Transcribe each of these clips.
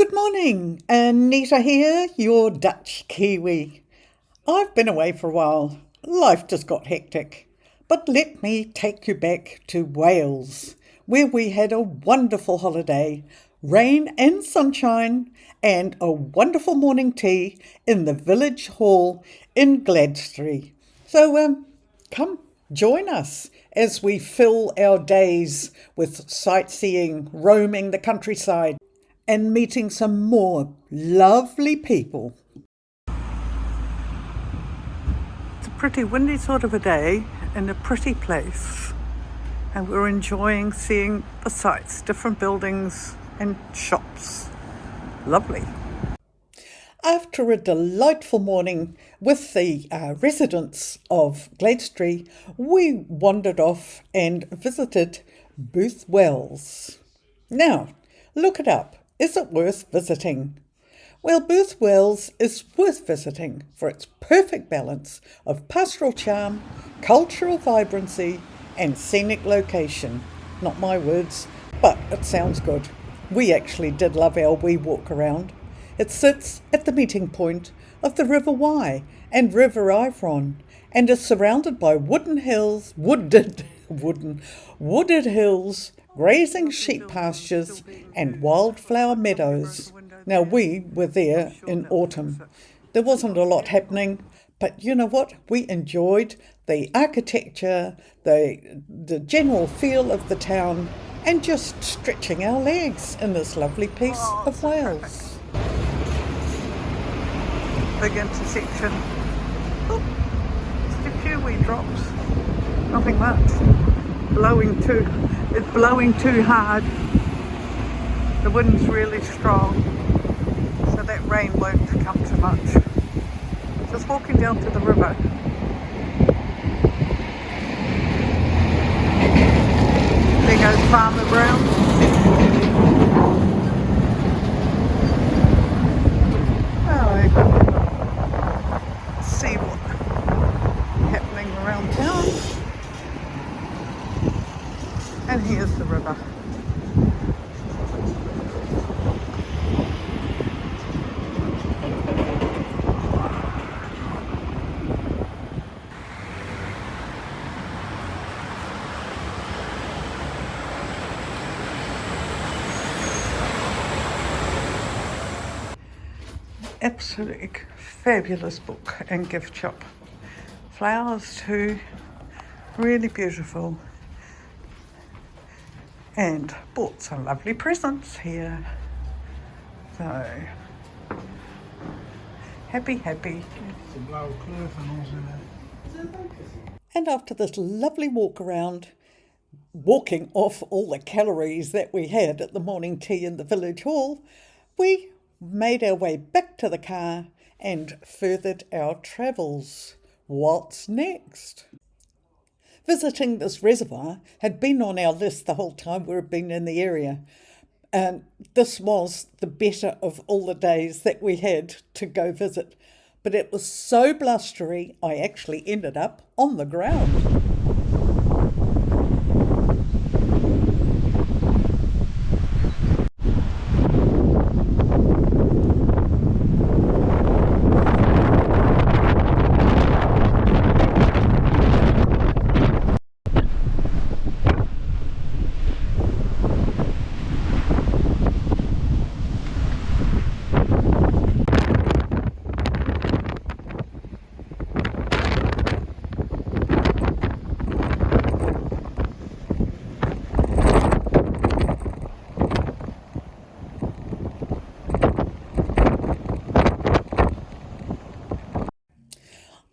Good morning, Anita here, your Dutch-Kiwi. I've been away for a while. Life just got hectic. But let me take you back to Wales, where we had a wonderful holiday, rain and sunshine, and a wonderful morning tea in the village hall in Gladestry. So come join us as we fill our days with sightseeing, roaming the countryside, and meeting some more lovely people. It's a pretty windy sort of a day in a pretty place, and we're enjoying seeing the sights, different buildings and shops. Lovely. After a delightful morning with the residents of Gladestry, we wandered off and visited Builth Wells. Now, look it up. Is it worth visiting? Well, Builth Wells is worth visiting for its perfect balance of pastoral charm, cultural vibrancy and scenic location. Not my words, but it sounds good. We actually did love our wee walk around. It sits at the meeting point of the River Wye and River Ivron and is surrounded by wooded hills, grazing sheep pastures and wildflower meadows. Now, we were there in autumn. There wasn't a lot happening, but you know what? We enjoyed the architecture, the general feel of the town, and just stretching our legs in this lovely piece of Wales. Big intersection. Oh, just a few wee drops. Nothing much. It's blowing too hard. The wind's really strong, so that rain won't come too much. Just walking down to the river. There goes Farmer Brown. Let's see what's happening around town. And here's the river. Absolutely fabulous book and gift shop. Flowers too, really beautiful. And bought some lovely presents here. So, happy. And after this lovely walk around, walking off all the calories that we had at the morning tea in the village hall, we made our way back to the car and furthered our travels. What's next? Visiting this reservoir had been on our list the whole time we've been in the area. And this was the better of all the days that we had to go visit. But it was so blustery, I actually ended up on the ground.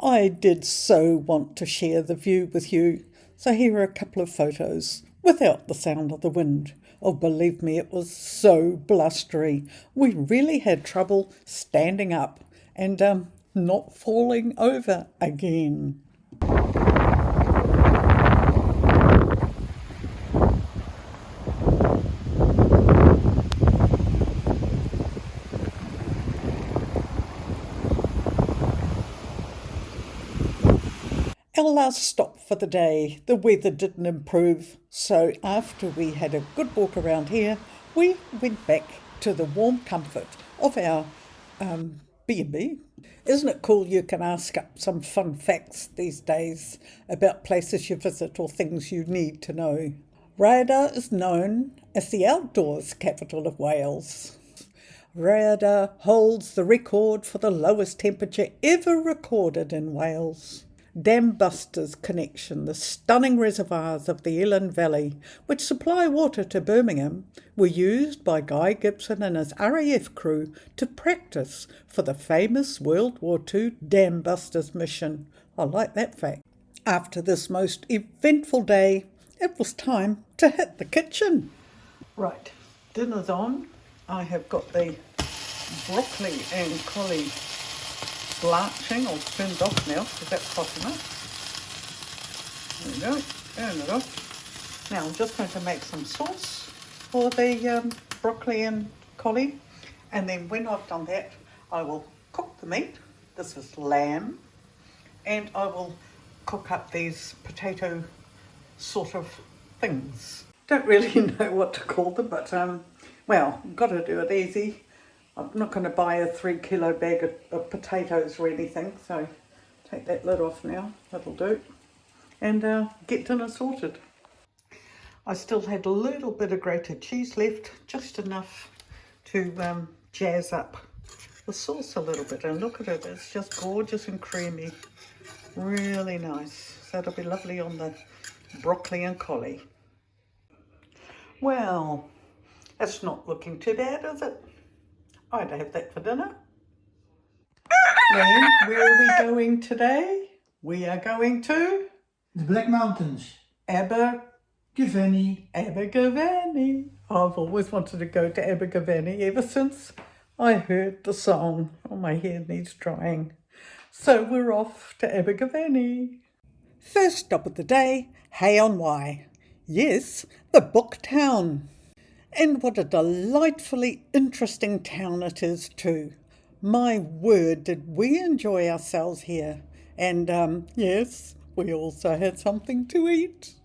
I did so want to share the view with you, so here are a couple of photos without the sound of the wind. Oh, believe me, it was so blustery. We really had trouble standing up and not falling over again. Our last stop for the day, the weather didn't improve, so after we had a good walk around here, we went back to the warm comfort of our B&B. Isn't it cool you can ask up some fun facts these days about places you visit or things you need to know? Rhayader is known as the outdoors capital of Wales. Rhayader holds the record for the lowest temperature ever recorded in Wales. Dam Busters Connection, the stunning reservoirs of the Elan Valley, which supply water to Birmingham, were used by Guy Gibson and his RAF crew to practice for the famous World War II Dam Busters mission. I like that fact. After this most eventful day, it was time to hit the kitchen. Right, dinner's on. I have got the broccoli and collie blanching or turned off now because that's hot enough. There we go, turn it off. Now I'm just going to make some sauce for the broccoli and collie, and then when I've done that I will cook the meat. This is lamb, and I will cook up these potato sort of things. Don't really know what to call them, but well, got to do it easy. I'm not going to buy a 3 kilo bag of potatoes or anything, so take that lid off now, that'll do. And get dinner sorted. I still had a little bit of grated cheese left, just enough to jazz up the sauce a little bit. And look at it, it's just gorgeous and creamy. Really nice. So it'll be lovely on the broccoli and collie. Well, that's not looking too bad, is it? I'd have that for dinner. Then, where are we going today? We are going to the Black Mountains. Abergavenny. Abergavenny. I've always wanted to go to Abergavenny ever since I heard the song. Oh, my hair needs drying. So we're off to Abergavenny. First stop of the day, Hay-on-Wye. Yes, the book town. And what a delightfully interesting town it is too. My word, did we enjoy ourselves here. And yes, we also had something to eat.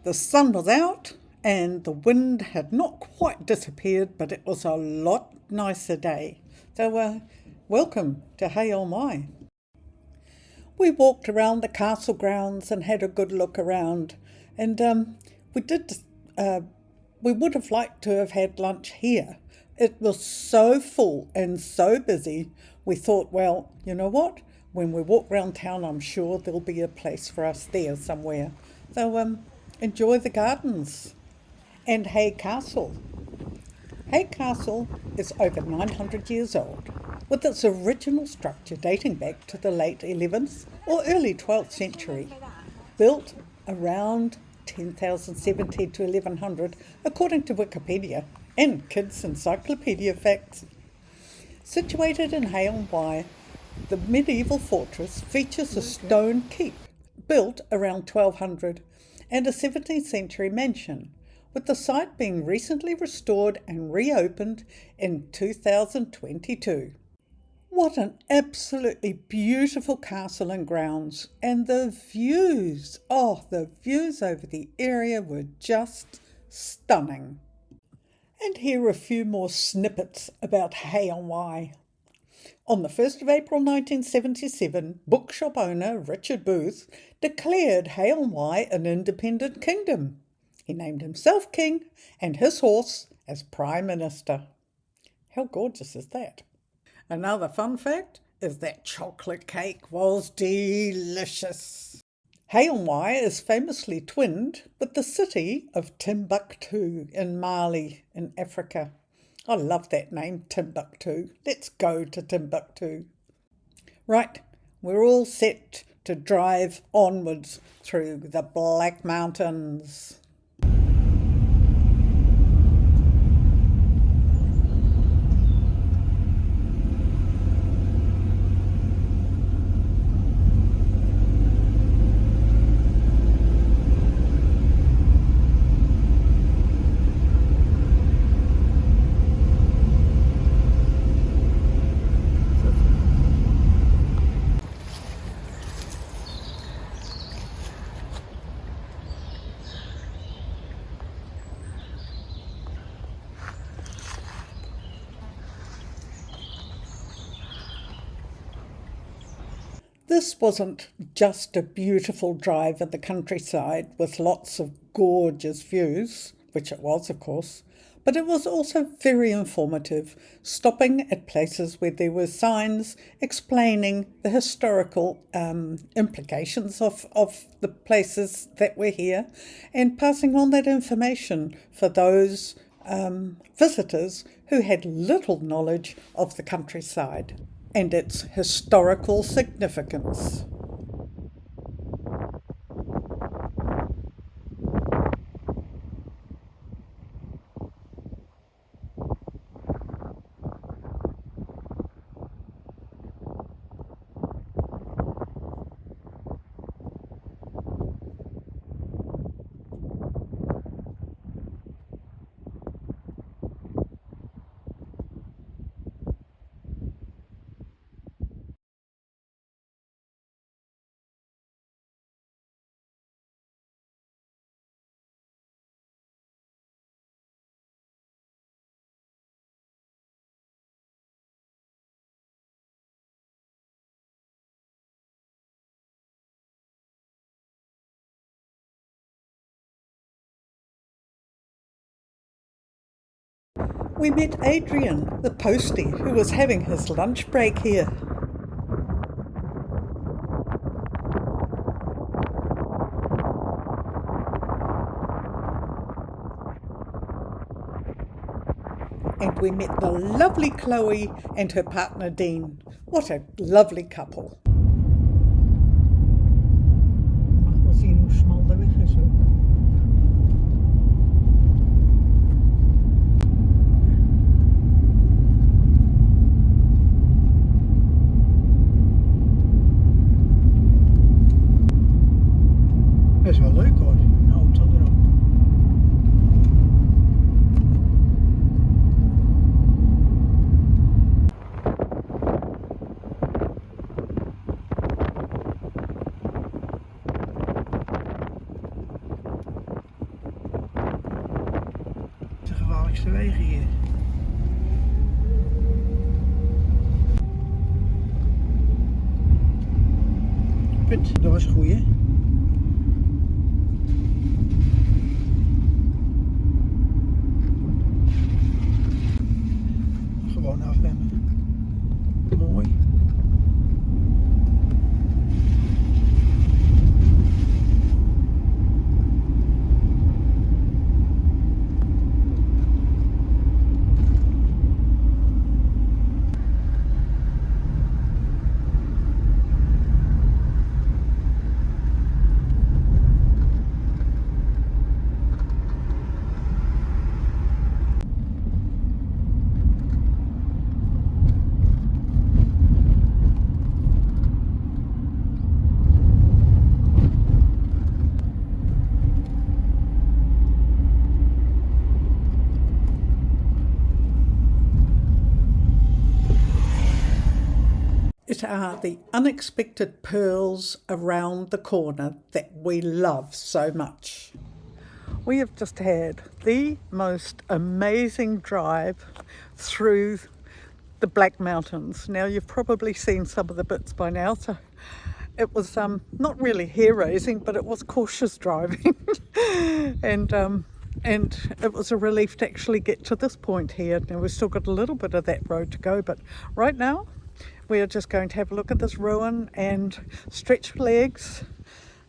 The sun was out and the wind had not quite disappeared, but it was a lot nicer day. So welcome to Hay-on-Wye. We walked around the castle grounds and had a good look around. And we would have liked to have had lunch here. It was so full and so busy, we thought, well, you know what? When we walk around town, I'm sure there'll be a place for us there somewhere. So enjoy the gardens. And Hay Castle. Hay Castle is over 900 years old, with its original structure dating back to the late 11th or early 12th century. Built around 10,070 to 1100, according to Wikipedia and Kids Encyclopedia Facts. Situated in Hay-on-Wye, the medieval fortress features a stone keep built around 1200 and a 17th century mansion, with the site being recently restored and reopened in 2022. What an absolutely beautiful castle and grounds, and the views, the views over the area were just stunning. And here are a few more snippets about Hay-on-Wye. On the 1st of April 1977, bookshop owner Richard Builth declared Hay-on-Wye an independent kingdom. He named himself king and his horse as Prime Minister. How gorgeous is that? Another fun fact is that chocolate cake was delicious. Hay-on-Wye is famously twinned with the city of Timbuktu in Mali in Africa. I love that name, Timbuktu. Let's go to Timbuktu. Right, we're all set to drive onwards through the Black Mountains. This wasn't just a beautiful drive in the countryside with lots of gorgeous views, which it was, of course, but it was also very informative, stopping at places where there were signs explaining the historical implications of the places that were here, and passing on that information for those visitors who had little knowledge of the countryside and its historical significance. We met Adrian, the postie, who was having his lunch break here. And we met the lovely Chloe and her partner Dean. What a lovely couple. Mag wel zien hoe smal de weg is ook. Dat is wel leuk hoor, een auto erop. De gevaarlijkste wegen hier. Put, dat was een goeie. Gewoon afremmen. Mooi. It are the unexpected pearls around the corner that we love so much. We have just had the most amazing drive through the Black Mountains. Now you've probably seen some of the bits by now, so it was not really hair-raising, but it was cautious driving. and it was a relief to actually get to this point here. Now we've still got a little bit of that road to go, but right now we are just going to have a look at this ruin and stretch legs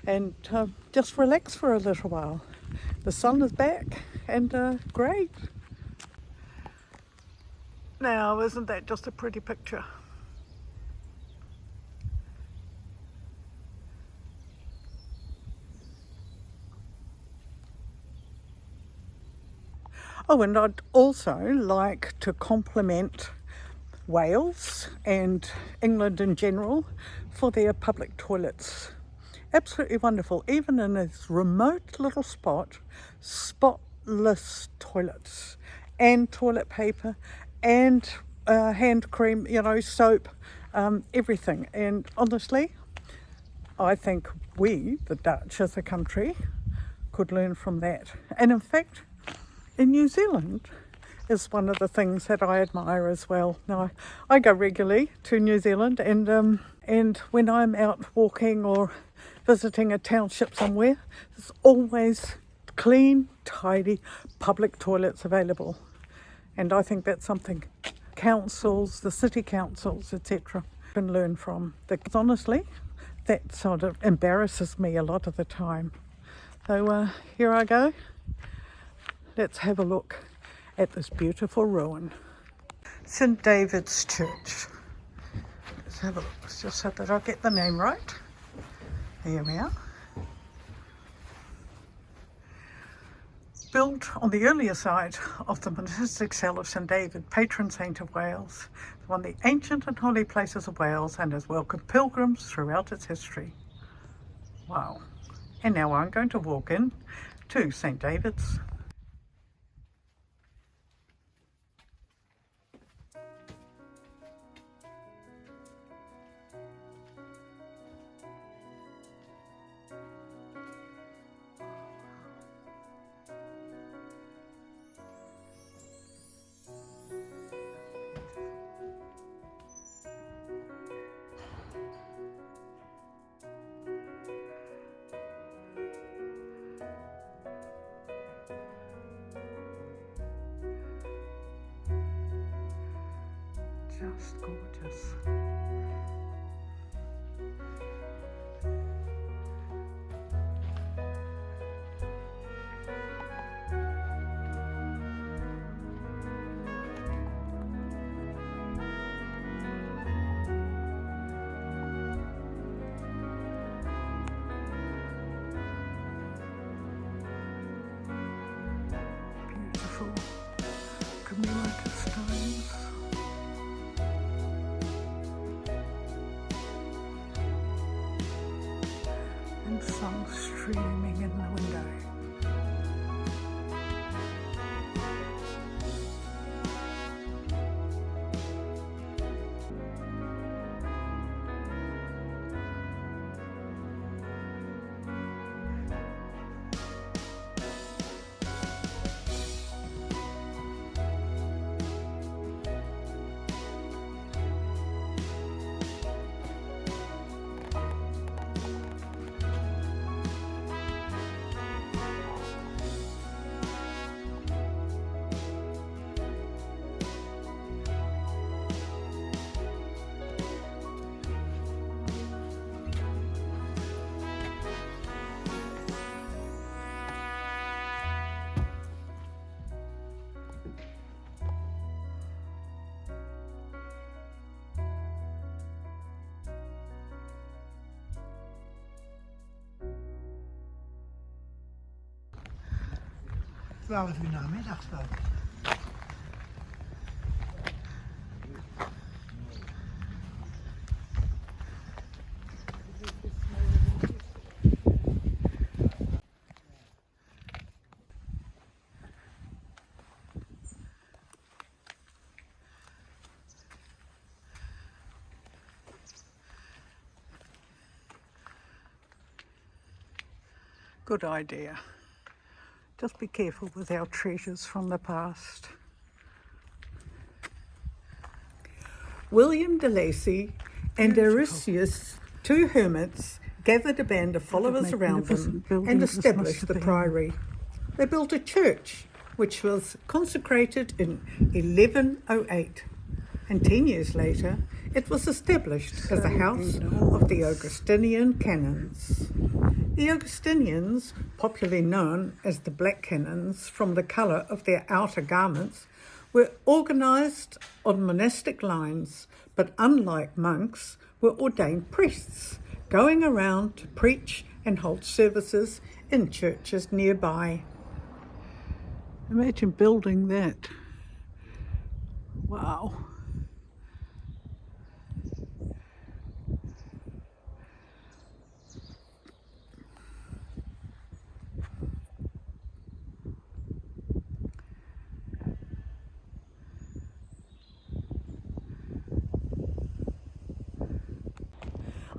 and just relax for a little while. The sun is back and great. Now, isn't that just a pretty picture? Oh, and I'd also like to compliment Wales and England in general for their public toilets. Absolutely wonderful. Even in this remote little spot, spotless toilets and toilet paper and hand cream, soap, everything. And honestly, I think we, the Dutch as a country, could learn from that. And in fact, in New Zealand, is one of the things that I admire as well. Now, I go regularly to New Zealand, and when I'm out walking or visiting a township somewhere, there's always clean, tidy public toilets available. And I think that's something councils, the city councils, etc., can learn from. Because honestly, that sort of embarrasses me a lot of the time. So here I go. Let's have a look at this beautiful ruin. St. David's Church. Let's have a look, just so that I get the name right. Here we are. Built on the earlier site of the monastic cell of St. David, patron saint of Wales, it's one of the ancient and holy places of Wales and has welcomed pilgrims throughout its history. Wow. And now I'm going to walk in to St. David's. Just gorgeous. Beautiful commemorative stones. And sun streaming in the window. Uur namiddag staat. Good idea. Just be careful with our treasures from the past. William de Lacy and Erisius, two hermits, gathered a band of followers around them and established the Priory. They built a church which was consecrated in 1108, and 10 years later it was established as the house of the Augustinian canons. The Augustinians, popularly known as the Black Canons from the colour of their outer garments, were organised on monastic lines, but unlike monks, were ordained priests, going around to preach and hold services in churches nearby. Imagine building that. Wow.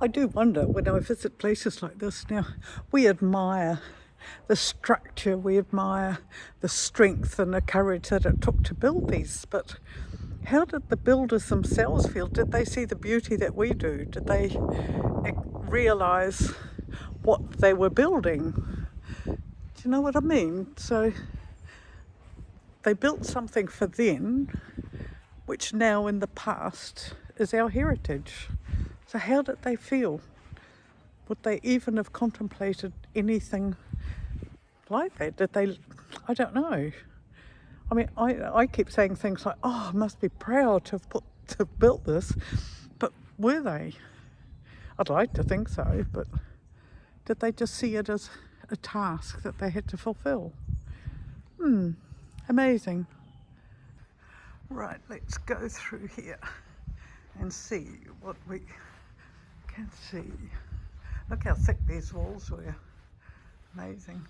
I do wonder when I visit places like this now, we admire the structure, we admire the strength and the courage that it took to build these, but how did the builders themselves feel? Did they see the beauty that we do? Did they realise what they were building? Do you know what I mean? So they built something for then, which now in the past is our heritage. So how did they feel? Would they even have contemplated anything like that? Did they? I don't know. I mean, I keep saying things like, oh, I must be proud to have built this, but were they? I'd like to think so, but did they just see it as a task that they had to fulfill? Amazing. Right, let's go through here and see what we can see. Look how thick these walls were. Amazing.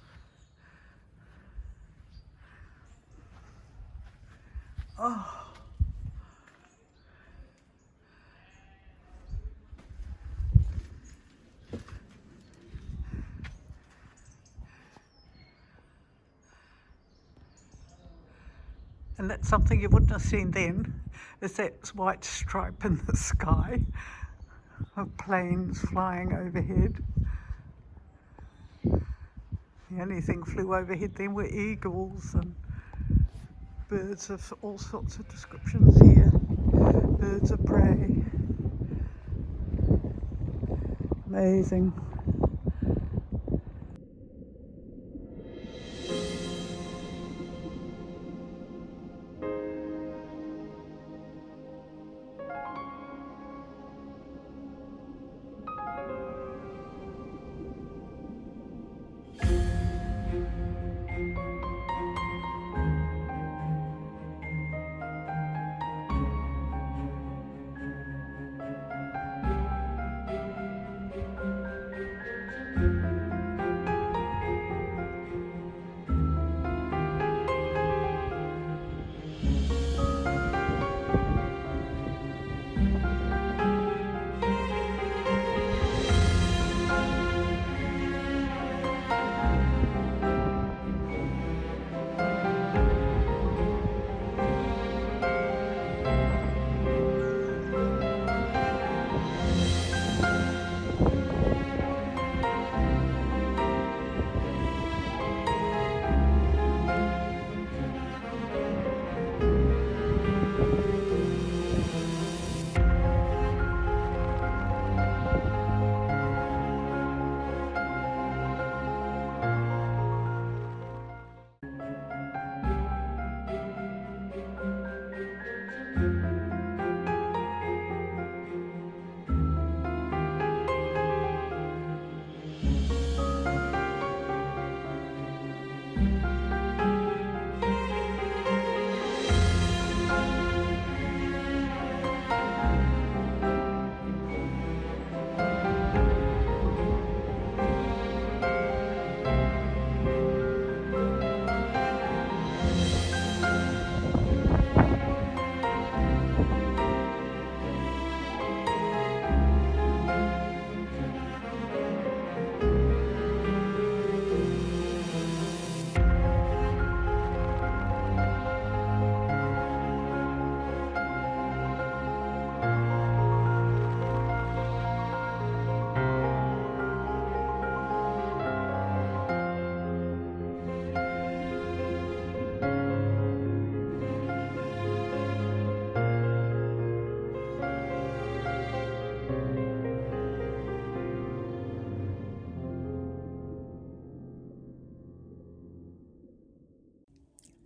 Oh. And that's something you wouldn't have seen then, is that white stripe in the sky of planes flying overhead. The only thing flew overhead then were eagles and birds of all sorts of descriptions here. Birds of prey. Amazing.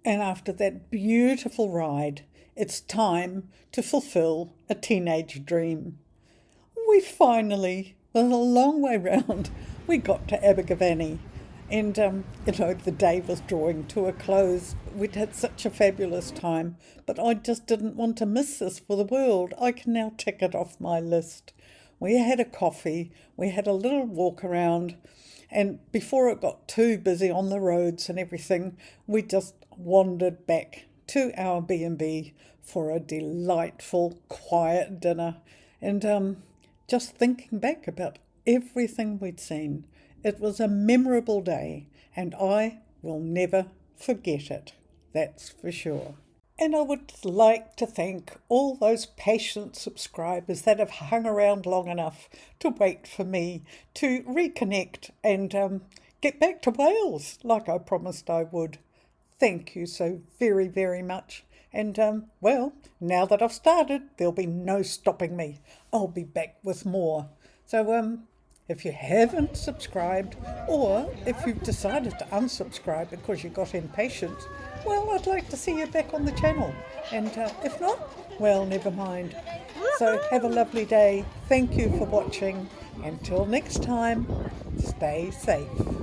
And after that beautiful ride, it's time to fulfill a teenage dream. We finally, well, a long way round, we got to Abergavenny. And, the day was drawing to a close. We'd had such a fabulous time, but I just didn't want to miss this for the world. I can now tick it off my list. We had a coffee, we had a little walk around, and before it got too busy on the roads and everything, we just wandered back to our B&B for a delightful, quiet dinner. And just thinking back about everything we'd seen, It was a memorable day, and I will never forget it, that's for sure. And I would like to thank all those patient subscribers that have hung around long enough to wait for me to reconnect and get back to Wales like I promised I would. Thank you so very, very much. And, well, now that I've started, there'll be no stopping me. I'll be back with more. So, if you haven't subscribed, or if you've decided to unsubscribe because you got impatient, well, I'd like to see you back on the channel. And if not, well, never mind. So have a lovely day. Thank you for watching. Until next time, stay safe.